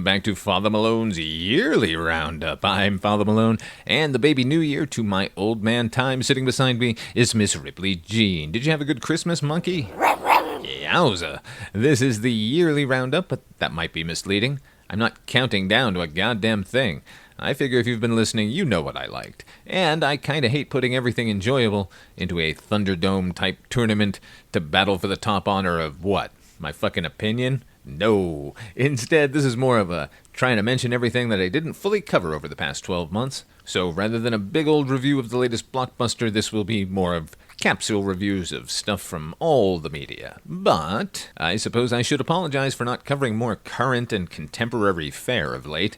back to Father Malone's Yearly Roundup. I'm Father Malone, and the baby new year to my old man time sitting beside me is Miss Ripley Jean. Did you have a good Christmas, monkey? Yowza. This is the Yearly Roundup, but that might be misleading. I'm not counting down to a goddamn thing. I figure if you've been listening, you know what I liked. And I kinda hate putting everything enjoyable into a Thunderdome-type tournament to battle for the top honor of what? My fucking opinion? No. Instead, this is more of a trying to mention everything that I didn't fully cover over the past 12 months. So rather than a big old review of the latest blockbuster, this will be more of capsule reviews of stuff from all the media. But I suppose I should apologize for not covering more current and contemporary fare of late.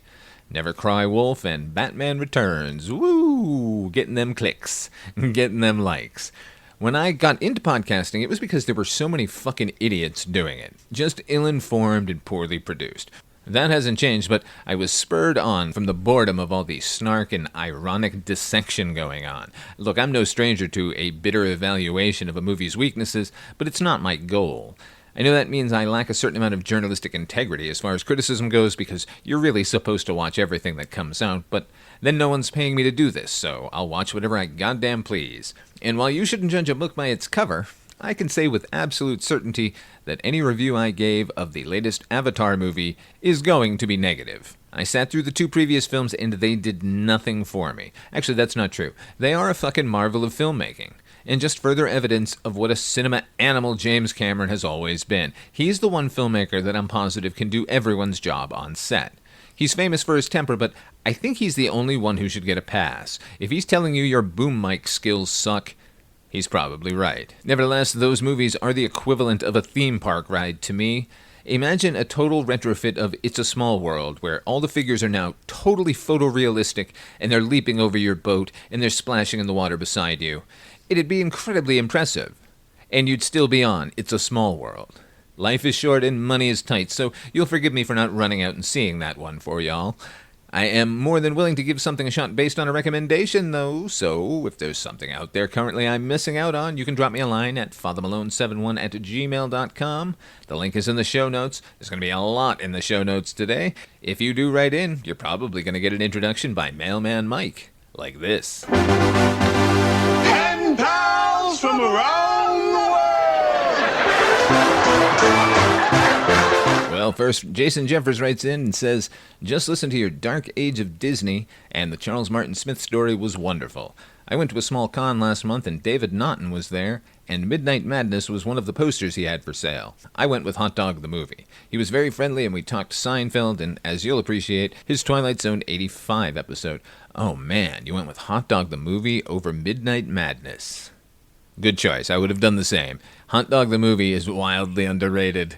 Never Cry Wolf and Batman Returns. Woo! Getting them clicks. Getting them likes. When I got into podcasting, it was because there were so many fucking idiots doing it. Just ill-informed and poorly produced. That hasn't changed, but I was spurred on from the boredom of all the snark and ironic dissection going on. Look, I'm no stranger to a bitter evaluation of a movie's weaknesses, but it's not my goal. I know that means I lack a certain amount of journalistic integrity as far as criticism goes, because you're really supposed to watch everything that comes out, but then no one's paying me to do this, so I'll watch whatever I goddamn please. And while you shouldn't judge a book by its cover, I can say with absolute certainty that any review I gave of the latest Avatar movie is going to be negative. I sat through the two previous films and they did nothing for me. Actually, that's not true. They are a fucking marvel of filmmaking. And just further evidence of what a cinema animal James Cameron has always been. He's the one filmmaker that I'm positive can do everyone's job on set. He's famous for his temper, but I think he's the only one who should get a pass. If he's telling you your boom mic skills suck, he's probably right. Nevertheless, those movies are the equivalent of a theme park ride to me. Imagine a total retrofit of It's a Small World, where all the figures are now totally photorealistic, and they're leaping over your boat, and they're splashing in the water beside you. It'd be incredibly impressive. And you'd still be on It's a Small World. Life is short and money is tight, so you'll forgive me for not running out and seeing that one for y'all. I am more than willing to give something a shot based on a recommendation, though, so if there's something out there currently I'm missing out on, you can drop me a line at fathermalone71@gmail.com. The link is in the show notes. There's going to be a lot in the show notes today. If you do write in, you're probably going to get an introduction by Mailman Mike, like this. Pen pals from around the world! Well, first, Jason Jeffers writes in and says, just listen to your Dark Age of Disney, and the Charles Martin Smith story was wonderful. I went to a small con last month, and David Naughton was there, and Midnight Madness was one of the posters he had for sale. I went with Hot Dog the Movie. He was very friendly, and we talked Seinfeld, and as you'll appreciate, his Twilight Zone 85 episode. Oh man, you went with Hot Dog the Movie over Midnight Madness. Good choice, I would have done the same. Hot Dog the Movie is wildly underrated.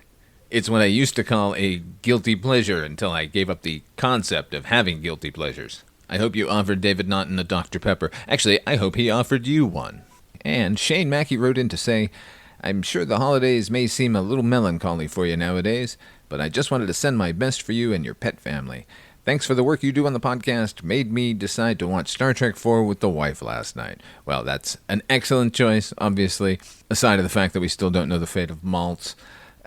It's what I used to call a guilty pleasure until I gave up the concept of having guilty pleasures. I hope you offered David Naughton a Dr. Pepper. Actually, I hope he offered you one. And Shane Mackey wrote in to say, I'm sure the holidays may seem a little melancholy for you nowadays, but I just wanted to send my best for you and your pet family. Thanks for the work you do on the podcast. Made me decide to watch Star Trek 4 with the wife last night. Well, that's an excellent choice, obviously, aside of the fact that we still don't know the fate of Maltz.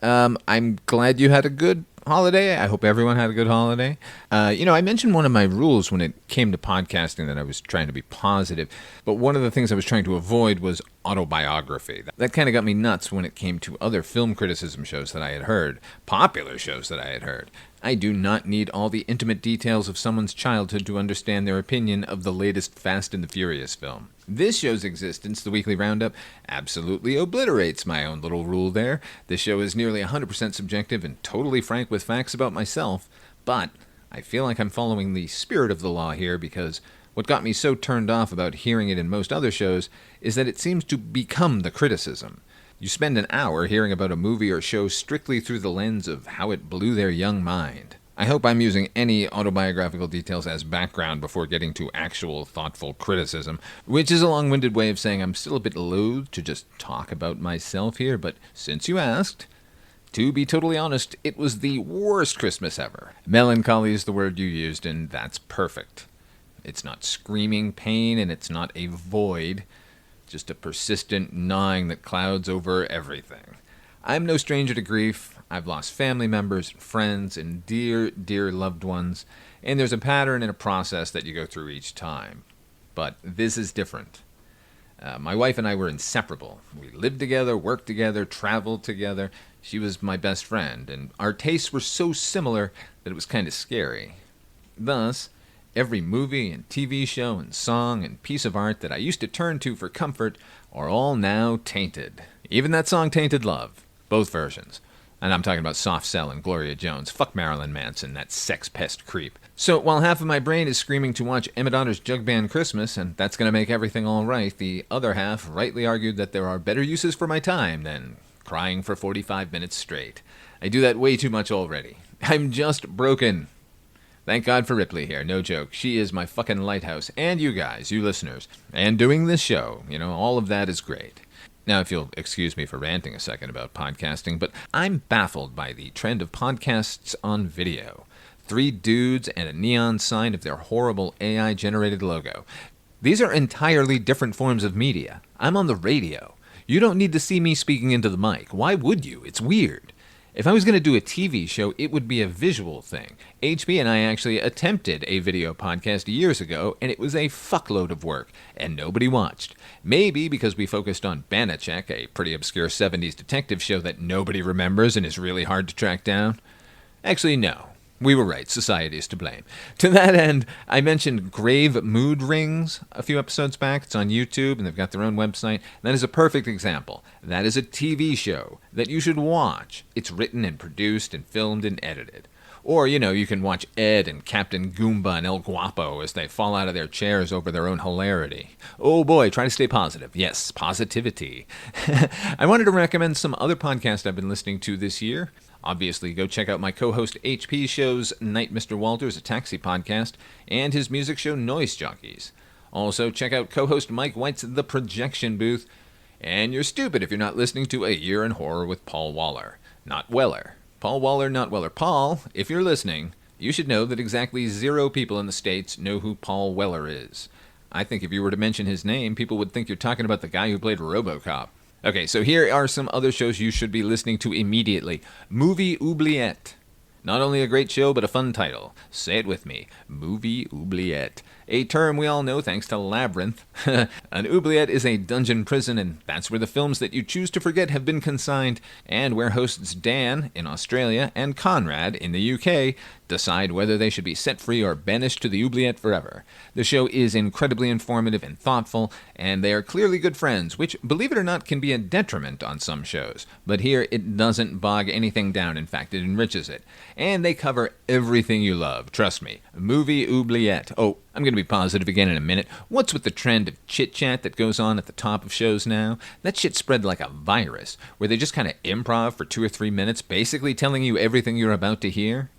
I'm glad you had a good holiday. I hope everyone had a good holiday. I mentioned one of my rules when it came to podcasting that I was trying to be positive, but one of the things I was trying to avoid was autobiography. That kind of got me nuts when it came to other film criticism shows that I had heard, popular shows that I had heard. I do not need all the intimate details of someone's childhood to understand their opinion of the latest Fast and the Furious film. This show's existence, the Weekly Roundup, absolutely obliterates my own little rule there. This show is nearly 100% subjective and totally frank with facts about myself, but I feel like I'm following the spirit of the law here because what got me so turned off about hearing it in most other shows is that it seems to become the criticism. You spend an hour hearing about a movie or show strictly through the lens of how it blew their young mind. I hope I'm using any autobiographical details as background before getting to actual thoughtful criticism, which is a long-winded way of saying I'm still a bit loath to just talk about myself here, but since you asked, to be totally honest, it was the worst Christmas ever. Melancholy is the word you used, and that's perfect. It's not screaming pain, and it's not a void. Just a persistent gnawing that clouds over everything. I'm no stranger to grief. I've lost family members, friends, and dear, dear loved ones, and there's a pattern and a process that you go through each time. But this is different. My wife and I were inseparable. We lived together, worked together, traveled together. She was my best friend, and our tastes were so similar that it was kind of scary. Thus, every movie and TV show and song and piece of art that I used to turn to for comfort are all now tainted. Even that song, Tainted Love. Both versions. And I'm talking about Soft Cell and Gloria Jones. Fuck Marilyn Manson, that sex pest creep. So while half of my brain is screaming to watch Emma Donner's Jug Band Christmas, and that's going to make everything all right, the other half rightly argued that there are better uses for my time than crying for 45 minutes straight. I do that way too much already. I'm just broken. Thank God for Ripley here, no joke. She is my fucking lighthouse, and you guys, you listeners, and doing this show. All of that is great. Now, if you'll excuse me for ranting a second about podcasting, but I'm baffled by the trend of podcasts on video. 3 dudes and a neon sign of their horrible AI-generated logo. These are entirely different forms of media. I'm on the radio. You don't need to see me speaking into the mic. Why would you? It's weird. If I was going to do a TV show, it would be a visual thing. HP and I actually attempted a video podcast years ago, and it was a fuckload of work, and nobody watched. Maybe because we focused on Banachek, a pretty obscure 70s detective show that nobody remembers and is really hard to track down. Actually, no. We were right. Society is to blame. To that end, I mentioned Grave Mood Rings a few episodes back. It's on YouTube, and they've got their own website. That is a perfect example. That is a TV show that you should watch. It's written and produced and filmed and edited. Or, you can watch Ed and Captain Goomba and El Guapo as they fall out of their chairs over their own hilarity. Oh boy, try to stay positive. Yes, positivity. I wanted to recommend some other podcasts I've been listening to this year. Obviously, go check out my co-host HP show's Night Mr. Walters, a taxi podcast, and his music show Noise Jockeys. Also, check out co-host Mike White's The Projection Booth. And you're stupid if you're not listening to A Year in Horror with Paul Waller. Not Weller. Paul Waller, not Weller. Paul, if you're listening, you should know that exactly 0 people in the States know who Paul Weller is. I think if you were to mention his name, people would think you're talking about the guy who played RoboCop. Okay, so here are some other shows you should be listening to immediately. Movie Oubliette. Not only a great show, but a fun title. Say it with me. Movie Oubliette. A term we all know thanks to Labyrinth. An oubliette is a dungeon prison, and that's where the films that you choose to forget have been consigned, and where hosts Dan, in Australia, and Conrad, in the UK, decide whether they should be set free or banished to the oubliette forever. The show is incredibly informative and thoughtful, and they are clearly good friends, which, believe it or not, can be a detriment on some shows. But here, it doesn't bog anything down. In fact, it enriches it. And they cover everything you love. Trust me. Movie Oubliette. Oh, I'm going to be positive again in a minute. What's with the trend of chit-chat that goes on at the top of shows now? That shit spread like a virus, where they just kind of improv for 2 or 3 minutes, basically telling you everything you're about to hear.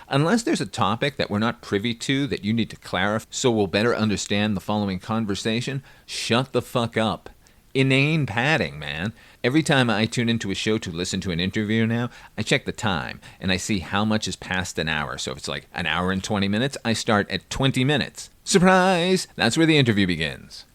Unless there's a topic that we're not privy to that you need to clarify so we'll better understand the following conversation, shut the fuck up. Inane padding, man. Every time I tune into a show to listen to an interview now, I check the time, and I see how much is past an hour. So if it's like an hour and 20 minutes, I start at 20 minutes. Surprise! That's where the interview begins.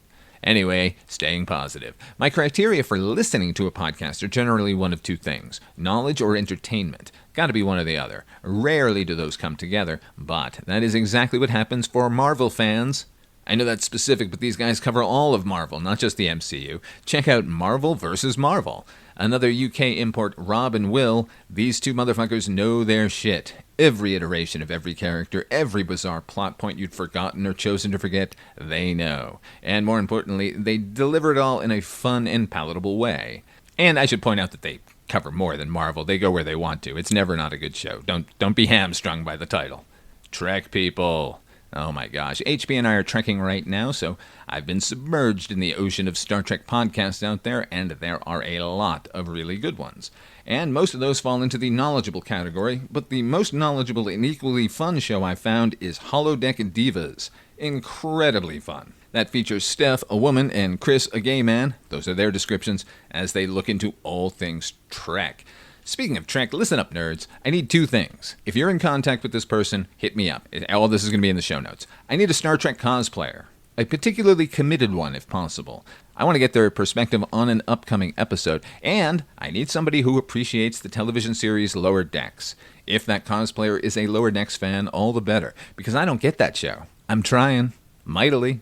Anyway, staying positive. My criteria for listening to a podcast are generally one of 2 things. Knowledge or entertainment. Gotta be one or the other. Rarely do those come together, but that is exactly what happens for Marvel fans. I know that's specific, but these guys cover all of Marvel, not just the MCU. Check out Marvel vs. Marvel. Another UK import, Rob and Will. These 2 motherfuckers know their shit. Every iteration of every character, every bizarre plot point you'd forgotten or chosen to forget, they know. And more importantly, they deliver it all in a fun and palatable way. And I should point out that they cover more than Marvel. They go where they want to. It's never not a good show. Don't be hamstrung by the title. Trek people. Oh my gosh, HP and I are trekking right now, so I've been submerged in the ocean of Star Trek podcasts out there, and there are a lot of really good ones. And most of those fall into the knowledgeable category, but the most knowledgeable and equally fun show I've found is Holodeck Divas. Incredibly fun. That features Steph, a woman, and Chris, a gay man, those are their descriptions, as they look into all things Trek. Speaking of Trek, listen up, nerds. I need 2 things. If you're in contact with this person, hit me up. All this is going to be in the show notes. I need a Star Trek cosplayer. A particularly committed one, if possible. I want to get their perspective on an upcoming episode, and I need somebody who appreciates the television series Lower Decks. If that cosplayer is a Lower Decks fan, all the better, because I don't get that show. I'm trying, mightily.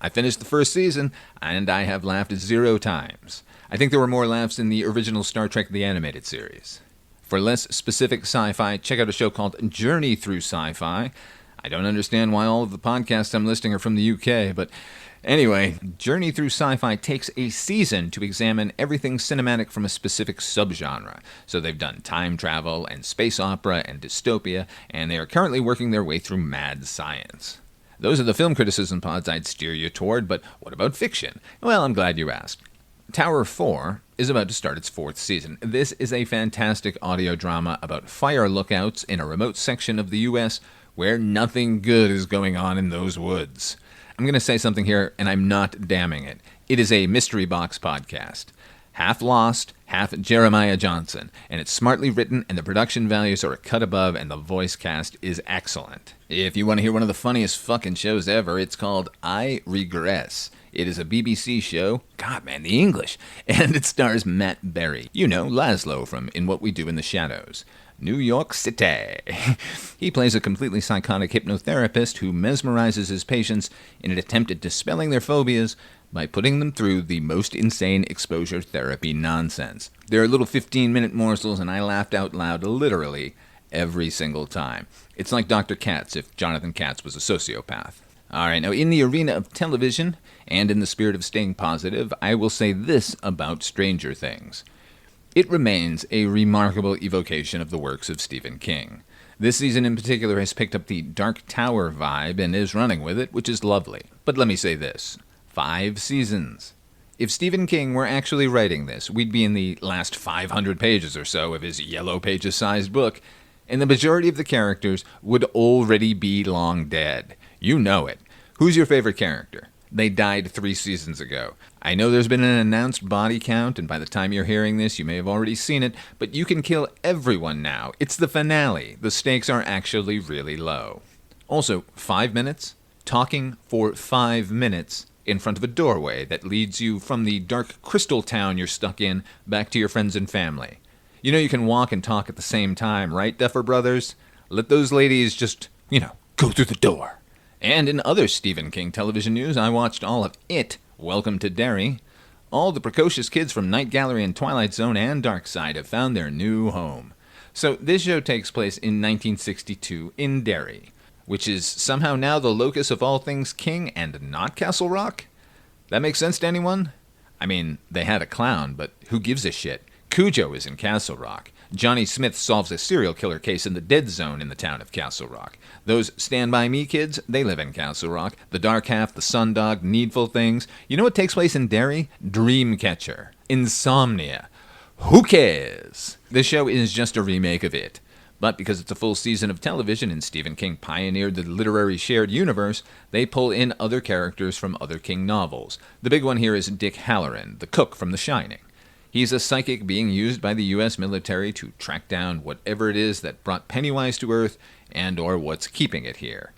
I finished the first season, and I have laughed 0 times. I think there were more laughs in the original Star Trek the Animated Series. For less specific sci-fi, check out a show called Journey Through Sci-Fi. I don't understand why all of the podcasts I'm listing are from the UK, but anyway, Journey Through Sci-Fi takes a season to examine everything cinematic from a specific subgenre. So they've done time travel and space opera and dystopia, and they are currently working their way through mad science. Those are the film criticism pods I'd steer you toward, but what about fiction? Well, I'm glad you asked. Tower 4 is about to start its 4th season. This is a fantastic audio drama about fire lookouts in a remote section of the U.S. where nothing good is going on in those woods. I'm going to say something here, and I'm not damning it. It is a mystery box podcast. Half Lost, half Jeremiah Johnson, and it's smartly written, and the production values are a cut above, and the voice cast is excellent. If you want to hear one of the funniest fucking shows ever, it's called I Regress. It is a BBC show. God, man, the English. And it stars Matt Berry. You know, Laszlo from In What We Do in the Shadows. New York City. He plays a completely psychotic hypnotherapist who mesmerizes his patients in an attempt at dispelling their phobias by putting them through the most insane exposure therapy nonsense. There are little 15-minute morsels, and I laughed out loud literally every single time. It's like Dr. Katz if Jonathan Katz was a sociopath. All right, now in the arena of television, and in the spirit of staying positive, I will say this about Stranger Things. It remains a remarkable evocation of the works of Stephen King. This season in particular has picked up the Dark Tower vibe and is running with it, which is lovely. But let me say this. 5 seasons. If Stephen King were actually writing this, we'd be in the last 500 pages or so of his yellow pages-sized book, and the majority of the characters would already be long dead. You know it. Who's your favorite character? They died 3 seasons ago. I know there's been an announced body count, and by the time you're hearing this, you may have already seen it, but you can kill everyone now. It's the finale. The stakes are actually really low. Also, 5 minutes? Talking for 5 minutes in front of a doorway that leads you from the dark crystal town you're stuck in back to your friends and family. You know you can walk and talk at the same time, right, Duffer Brothers? Let those ladies just, go through the door. And in other Stephen King television news, I watched all of It, Welcome to Derry. All the precocious kids from Night Gallery and Twilight Zone and Dark Side have found their new home. So this show takes place in 1962 in Derry, which is somehow now the locus of all things King and not Castle Rock? That makes sense to anyone? I mean, they had a clown, but who gives a shit? Cujo is in Castle Rock. Johnny Smith solves a serial killer case in the dead zone in the town of Castle Rock. Those Stand By Me kids, they live in Castle Rock. The Dark Half, the Sundog, Needful Things. You know what takes place in Derry? Dreamcatcher. Insomnia. Who cares? This show is just a remake of It. But because it's a full season of television and Stephen King pioneered the literary shared universe, they pull in other characters from other King novels. The big one here is Dick Halloran, the cook from The Shining. He's a psychic being used by the U.S. military to track down whatever it is that brought Pennywise to Earth and or what's keeping it here.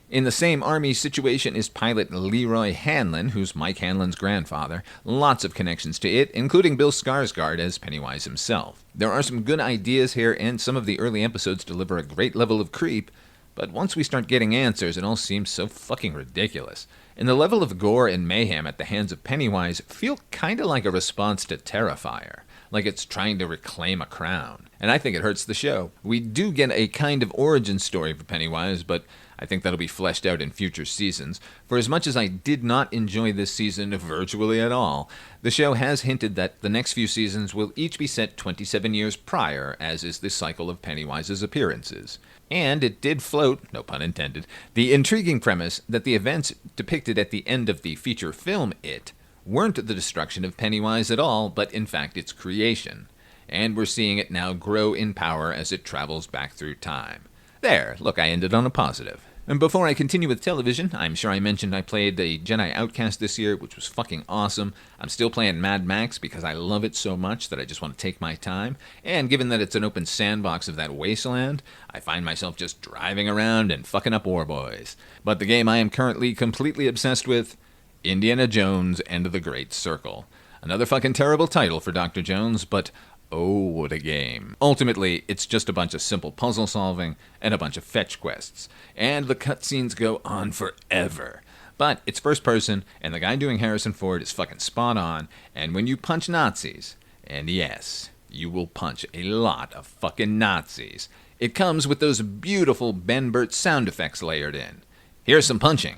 In the same army situation is pilot Leroy Hanlon, who's Mike Hanlon's grandfather. Lots of connections to It, including Bill Skarsgård as Pennywise himself. There are some good ideas here, and some of the early episodes deliver a great level of creep, but once we start getting answers, it all seems so fucking ridiculous. And the level of gore and mayhem at the hands of Pennywise feel kinda like a response to Terrifier, like it's trying to reclaim a crown. And I think it hurts the show. We do get a kind of origin story for Pennywise, but I think that'll be fleshed out in future seasons. For as much as I did not enjoy this season virtually at all, the show has hinted that the next few seasons will each be set 27 years prior, as is the cycle of Pennywise's appearances. And it did float, no pun intended, the intriguing premise that the events depicted at the end of the feature film It weren't the destruction of Pennywise at all, but in fact its creation. And we're seeing it now grow in power as it travels back through time. There, look, I ended on a positive. And before I continue with television, I'm sure I mentioned I played the Jedi Outcast this year, which was fucking awesome. I'm still playing Mad Max because I love it so much that I just want to take my time. And given that it's an open sandbox of that wasteland, I find myself just driving around and fucking up warboys. But the game I am currently completely obsessed with, Indiana Jones and the Great Circle. Another fucking terrible title for Dr. Jones, but oh, what a game. Ultimately, it's just a bunch of simple puzzle solving and a bunch of fetch quests. And the cutscenes go on forever. But it's first person, and the guy doing Harrison Ford is fucking spot on, and when you punch Nazis, and yes, you will punch a lot of fucking Nazis, it comes with those beautiful Ben Burt sound effects layered in. Here's some punching.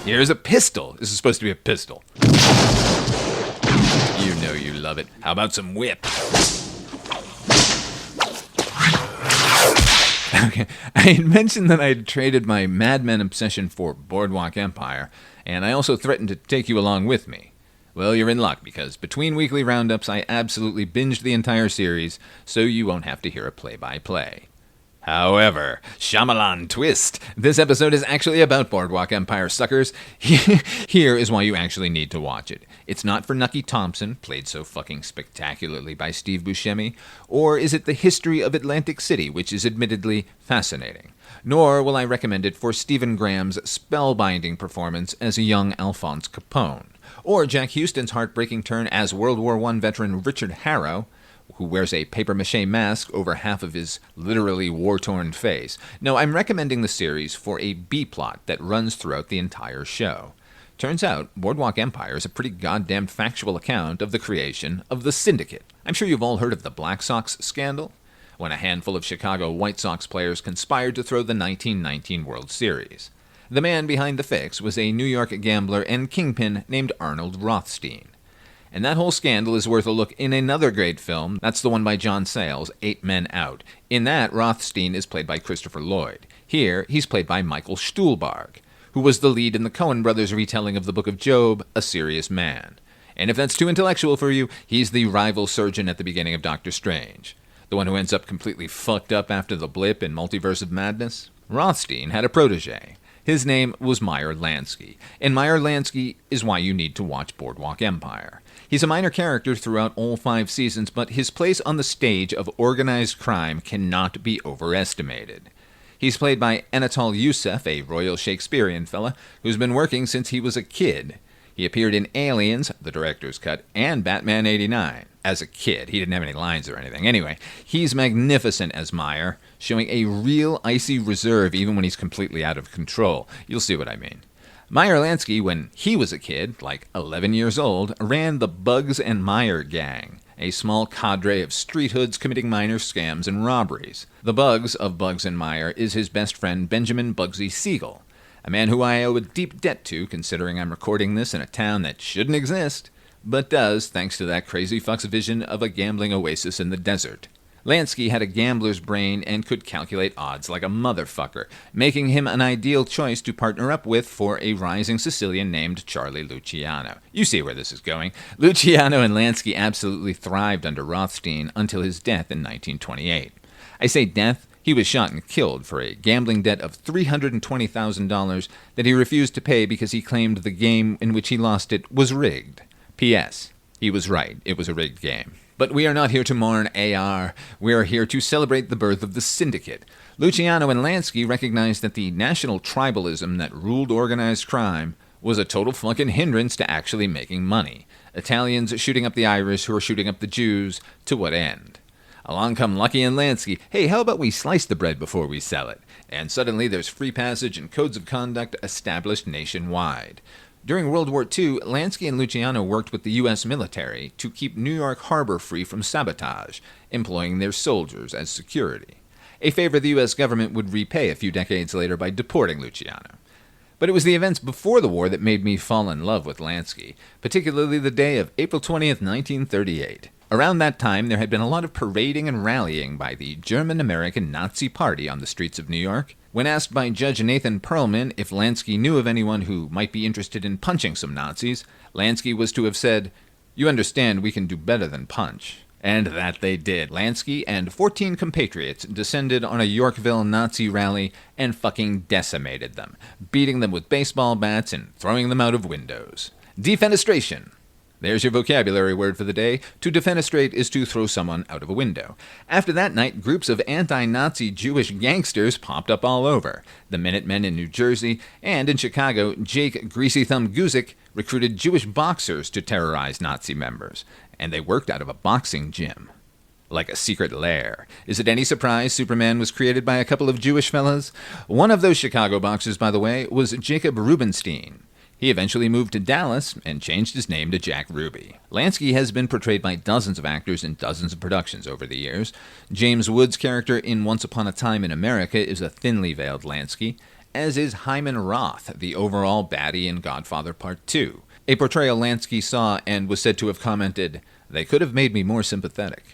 Here's a pistol. This is supposed to be a pistol. You know you love it. How about some whip? Okay, I had mentioned that I had traded my Mad Men obsession for Boardwalk Empire, and I also threatened to take you along with me. Well, you're in luck, because between weekly roundups, I absolutely binged the entire series, so you won't have to hear a play-by-play. However, Shyamalan twist. This episode is actually about Boardwalk Empire, suckers. Here is why you actually need to watch it. It's not for Nucky Thompson, played so fucking spectacularly by Steve Buscemi, or is it the history of Atlantic City, which is admittedly fascinating. Nor will I recommend it for Stephen Graham's spellbinding performance as a young Alphonse Capone, or Jack Huston's heartbreaking turn as World War I veteran Richard Harrow, who wears a papier-mâché mask over half of his literally war-torn face. No, I'm recommending the series for a B-plot that runs throughout the entire show. Turns out, Boardwalk Empire is a pretty goddamn factual account of the creation of the Syndicate. I'm sure you've all heard of the Black Sox scandal, when a handful of Chicago White Sox players conspired to throw the 1919 World Series. The man behind the fix was a New York gambler and kingpin named Arnold Rothstein. And that whole scandal is worth a look in another great film. That's the one by John Sayles, 8 Men Out. In that, Rothstein is played by Christopher Lloyd. Here, he's played by Michael Stuhlbarg, who was the lead in the Coen brothers' retelling of the Book of Job, A Serious Man. And if that's too intellectual for you, he's the rival surgeon at the beginning of Doctor Strange. The one who ends up completely fucked up after the blip in Multiverse of Madness. Rothstein had a protege. His name was Meyer Lansky, and Meyer Lansky is why you need to watch Boardwalk Empire. He's a minor character throughout all 5 seasons, but his place on the stage of organized crime cannot be overestimated. He's played by Anatol Yusef, a Royal Shakespearean fella who's been working since he was a kid. He appeared in Aliens, the director's cut, and Batman 89. As a kid, he didn't have any lines or anything. Anyway, he's magnificent as Meyer, showing a real icy reserve even when he's completely out of control. You'll see what I mean. Meyer Lansky, when he was a kid, like 11 years old, ran the Bugs and Meyer gang, a small cadre of street hoods committing minor scams and robberies. The Bugs of Bugs and Meyer is his best friend Benjamin Bugsy Siegel, a man who I owe a deep debt to, considering I'm recording this in a town that shouldn't exist, but does thanks to that crazy fuck's vision of a gambling oasis in the desert. Lansky had a gambler's brain and could calculate odds like a motherfucker, making him an ideal choice to partner up with for a rising Sicilian named Charlie Luciano. You see where this is going. Luciano and Lansky absolutely thrived under Rothstein until his death in 1928. I say death, he was shot and killed for a gambling debt of $320,000 that he refused to pay because he claimed the game in which he lost it was rigged. P.S. He was right, it was a rigged game. But we are not here to mourn AR. We are here to celebrate the birth of the Syndicate. Luciano and Lansky recognized that the national tribalism that ruled organized crime was a total fucking hindrance to actually making money. Italians shooting up the Irish who are shooting up the Jews, to what end? Along come Lucky and Lansky. Hey, how about we slice the bread before we sell it? And suddenly there's free passage and codes of conduct established nationwide. During World War II, Lansky and Luciano worked with the U.S. military to keep New York Harbor free from sabotage, employing their soldiers as security. A favor the U.S. government would repay a few decades later by deporting Luciano. But it was the events before the war that made me fall in love with Lansky, particularly the day of April 20th, 1938. Around that time, there had been a lot of parading and rallying by the German-American Nazi Party on the streets of New York. When asked by Judge Nathan Perlman if Lansky knew of anyone who might be interested in punching some Nazis, Lansky was to have said, "You understand we can do better than punch. And that they did. Lansky and 14 compatriots descended on a Yorkville Nazi rally and fucking decimated them, beating them with baseball bats and throwing them out of windows. Defenestration. There's your vocabulary word for the day. To defenestrate is to throw someone out of a window. After that night, groups of anti-Nazi Jewish gangsters popped up all over. The Minutemen in New Jersey, and in Chicago, Jake Greasy Thumb Guzik recruited Jewish boxers to terrorize Nazi members. And they worked out of a boxing gym. Like a secret lair. Is it any surprise Superman was created by a couple of Jewish fellas? One of those Chicago boxers, by the way, was Jacob Rubinstein. He eventually moved to Dallas and changed his name to Jack Ruby. Lansky has been portrayed by dozens of actors in dozens of productions over the years. James Woods' character in Once Upon a Time in America is a thinly veiled Lansky, as is Hyman Roth, the overall baddie in Godfather Part 2. A portrayal Lansky saw and was said to have commented, "They could have made me more sympathetic."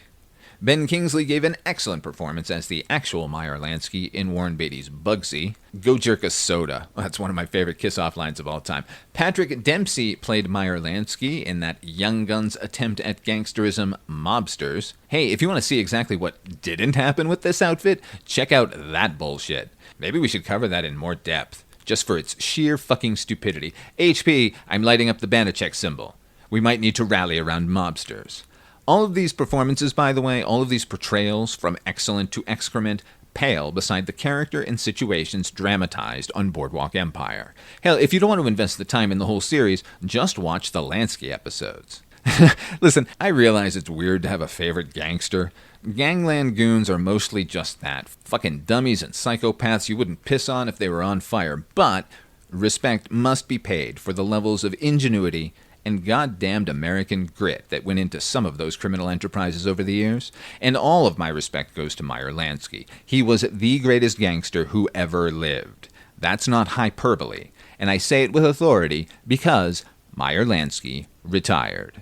Ben Kingsley gave an excellent performance as the actual Meyer Lansky in Warren Beatty's Bugsy. Go jerk a soda. That's one of my favorite kiss-off lines of all time. Patrick Dempsey played Meyer Lansky in that Young Guns attempt at gangsterism, Mobsters. Hey, if you want to see exactly what didn't happen with this outfit, check out that bullshit. Maybe we should cover that in more depth, just for its sheer fucking stupidity. HP, I'm lighting up the Banachek symbol. We might need to rally around Mobsters. All of these performances, by the way, all of these portrayals, from excellent to excrement, pale beside the character and situations dramatized on Boardwalk Empire. Hell, if you don't want to invest the time in the whole series, just watch the Lansky episodes. Listen, I realize it's weird to have a favorite gangster. Gangland goons are mostly just that. Fucking dummies and psychopaths you wouldn't piss on if they were on fire. But respect must be paid for the levels of ingenuity and goddamned American grit that went into some of those criminal enterprises over the years. And all of my respect goes to Meyer Lansky. He was the greatest gangster who ever lived. That's not hyperbole. And I say it with authority because Meyer Lansky retired.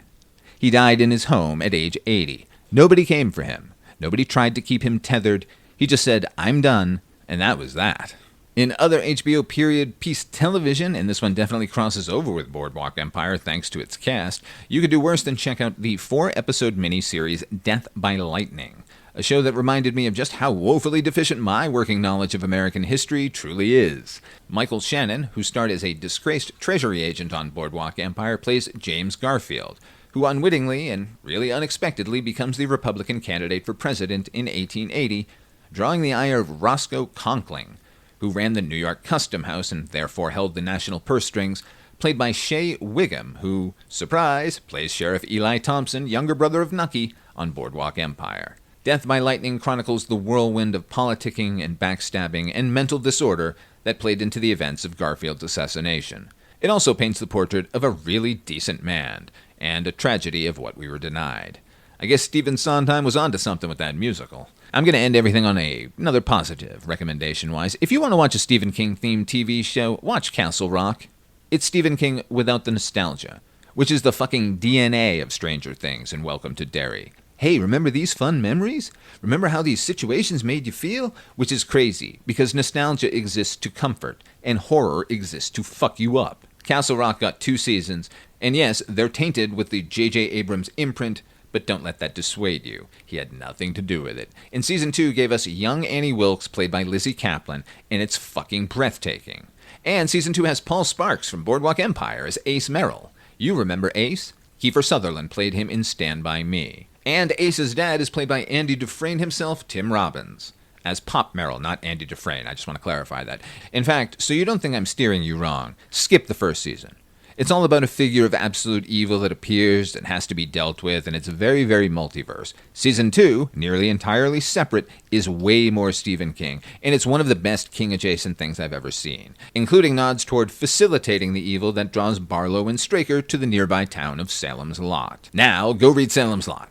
He died in his home at age 80. Nobody came for him. Nobody tried to keep him tethered. He just said, "I'm done," and that was that. In other HBO period piece television, and this one definitely crosses over with Boardwalk Empire thanks to its cast, you could do worse than check out the 4-episode miniseries Death by Lightning, a show that reminded me of just how woefully deficient my working knowledge of American history truly is. Michael Shannon, who starred as a disgraced treasury agent on Boardwalk Empire, plays James Garfield, who unwittingly and really unexpectedly becomes the Republican candidate for president in 1880, drawing the ire of Roscoe Conkling, who ran the New York Custom House and therefore held the national purse strings, played by Shea Wiggum, who, surprise, plays Sheriff Eli Thompson, younger brother of Nucky, on Boardwalk Empire. Death by Lightning chronicles the whirlwind of politicking and backstabbing and mental disorder that played into the events of Garfield's assassination. It also paints the portrait of a really decent man, and a tragedy of what we were denied. I guess Stephen Sondheim was onto something with that musical. I'm going to end everything on another positive, recommendation-wise. If you want to watch a Stephen King-themed TV show, watch Castle Rock. It's Stephen King without the nostalgia, which is the fucking DNA of Stranger Things and Welcome to Derry. Hey, remember these fun memories? Remember how these situations made you feel? Which is crazy, because nostalgia exists to comfort, and horror exists to fuck you up. Castle Rock got 2 seasons, and yes, they're tainted with the J.J. Abrams imprint, but don't let that dissuade you. He had nothing to do with it. And Season 2 gave us young Annie Wilkes, played by Lizzie Kaplan, and it's fucking breathtaking. And Season 2 has Paul Sparks from Boardwalk Empire as Ace Merrill. You remember Ace? Kiefer Sutherland played him in Stand By Me. And Ace's dad is played by Andy Dufresne himself, Tim Robbins. As Pop Merrill, not Andy Dufresne. I just want to clarify that. In fact, so you don't think I'm steering you wrong, skip the first season. It's all about a figure of absolute evil that appears and has to be dealt with, and it's very, very multiverse. Season 2, nearly entirely separate, is way more Stephen King, and it's one of the best King-adjacent things I've ever seen, including nods toward facilitating the evil that draws Barlow and Straker to the nearby town of Salem's Lot. Now, go read Salem's Lot.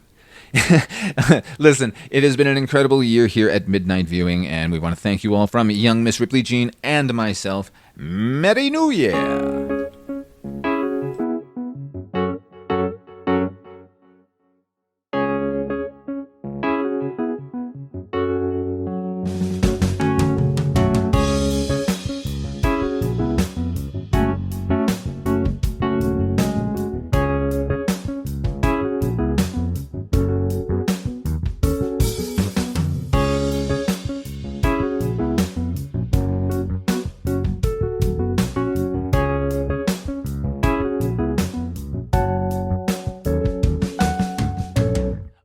Listen, it has been an incredible year here at Midnight Viewing, and we want to thank you all from young Miss Ripley Jean and myself. Merry New Year!